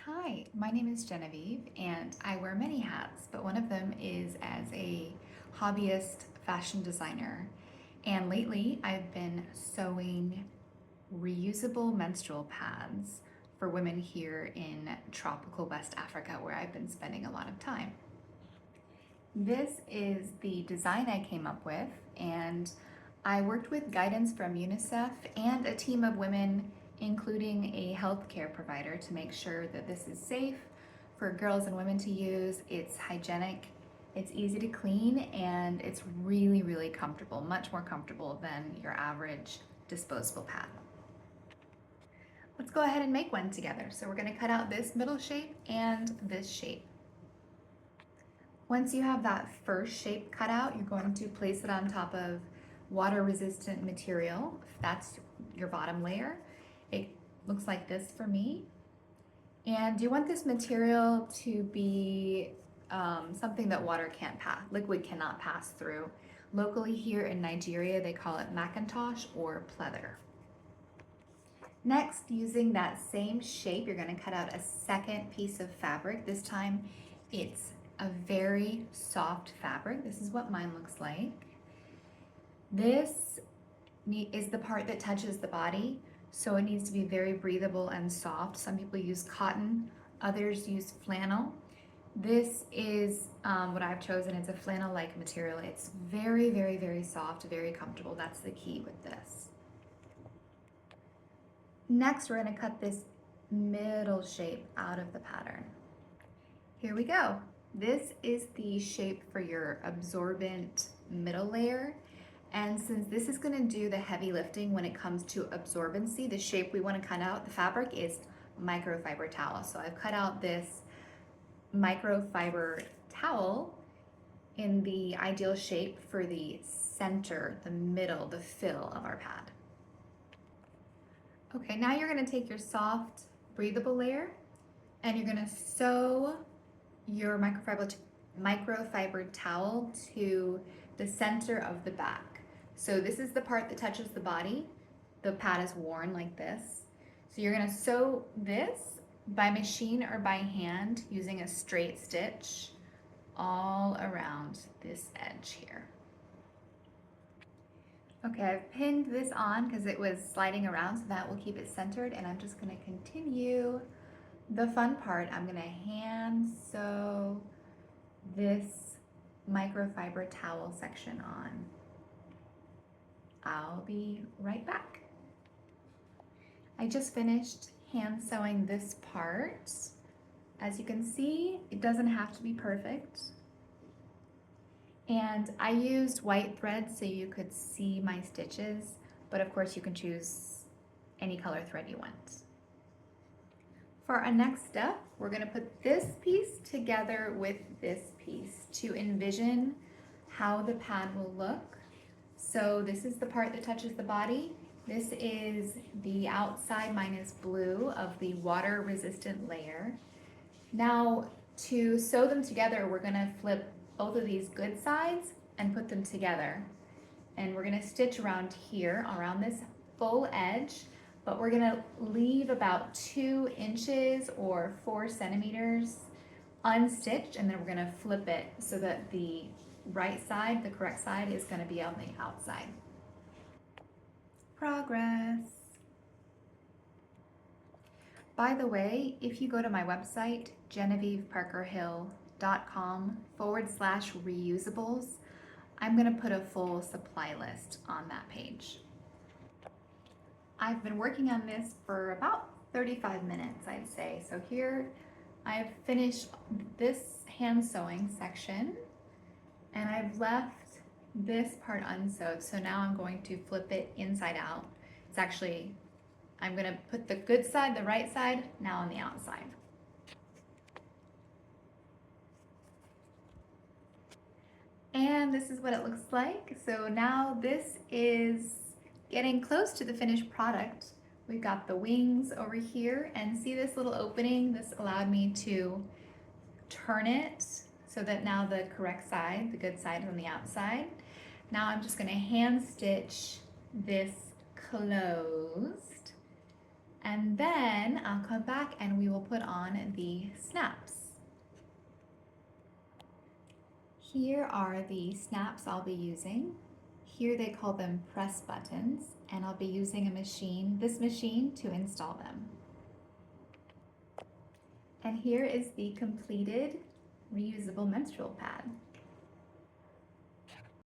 Hi, my name is Genevieve and I wear many hats, but one of them is as a hobbyist fashion designer. And lately I've been sewing reusable menstrual pads for women here in tropical West Africa where I've been spending a lot of time. This is the design I came up with, and I worked with guidance from UNICEF and a team of women, including a healthcare provider, to make sure that this is safe for girls and women to use. It's hygienic, it's easy to clean, and it's really, really comfortable, much more comfortable than your average disposable pad. Let's go ahead and make one together. So we're going to cut out this middle shape and this shape. Once you have that first shape cut out, you're going to place it on top of water resistant material. If that's your bottom layer, it looks like this for me. And you want this material to be something that water can't pass, liquid cannot pass through. Locally here in Nigeria, they call it Macintosh or pleather. Next, using that same shape, you're going to cut out a second piece of fabric. This time it's a very soft fabric. This is what mine looks like. This is the part that touches the body, so it needs to be very breathable and soft. Some people use cotton, others use flannel. This is what I've chosen. It's a flannel-like material. It's very, very, very soft, very comfortable. That's the key with this. Next, we're going to cut this middle shape out of the pattern. Here we go. This is the shape for your absorbent middle layer. And since this is going to do the heavy lifting when it comes to absorbency, the shape we want to cut out, the fabric is microfiber towel. So I've cut out this microfiber towel in the ideal shape for the center, the middle, the fill of our pad. Okay, now you're going to take your soft, breathable layer and you're going to sew your microfiber towel to the center of the back. So this is the part that touches the body. The pad is worn like this. So you're going to sew this by machine or by hand using a straight stitch all around this edge here. Okay, I've pinned this on because it was sliding around, so that will keep it centered, and I'm just going to continue the fun part. I'm going to hand sew this microfiber towel section on. I'll be right back. I just finished hand sewing this part. As you can see, it doesn't have to be perfect. And I used white thread so you could see my stitches, but of course you can choose any color thread you want. For our next step, we're going to put this piece together with this piece to envision how the pad will look. So this is the part that touches the body. This is the outside, mine is blue, of the water resistant layer. Now to sew them together, we're going to flip both of these good sides and put them together. And we're going to stitch around here, around this full edge, but we're going to leave about 2 inches or 4 centimeters unstitched, and then we're going to flip it so that the right side, the correct side, is going to be on the outside. Progress. By the way, if you go to my website, genevieveparkerhill.com/reusables, I'm going to put a full supply list on that page. I've been working on this for about 35 minutes, I'd say. So here I've finished this hand sewing section and I've left this part unsewed. So now I'm going to flip it inside out. It's actually, I'm going to put the good side, the right side, now on the outside. And this is what it looks like. So now this is getting close to the finished product. We've got the wings over here, and see this little opening? This allowed me to turn it so that now the correct side, the good side, is on the outside. Now I'm just going to hand stitch this closed, And then I'll come back and we will put on the snaps. Here are the snaps I'll be using. Here they call them press buttons, and I'll be using this machine to install them. And here is the completed reusable menstrual pad.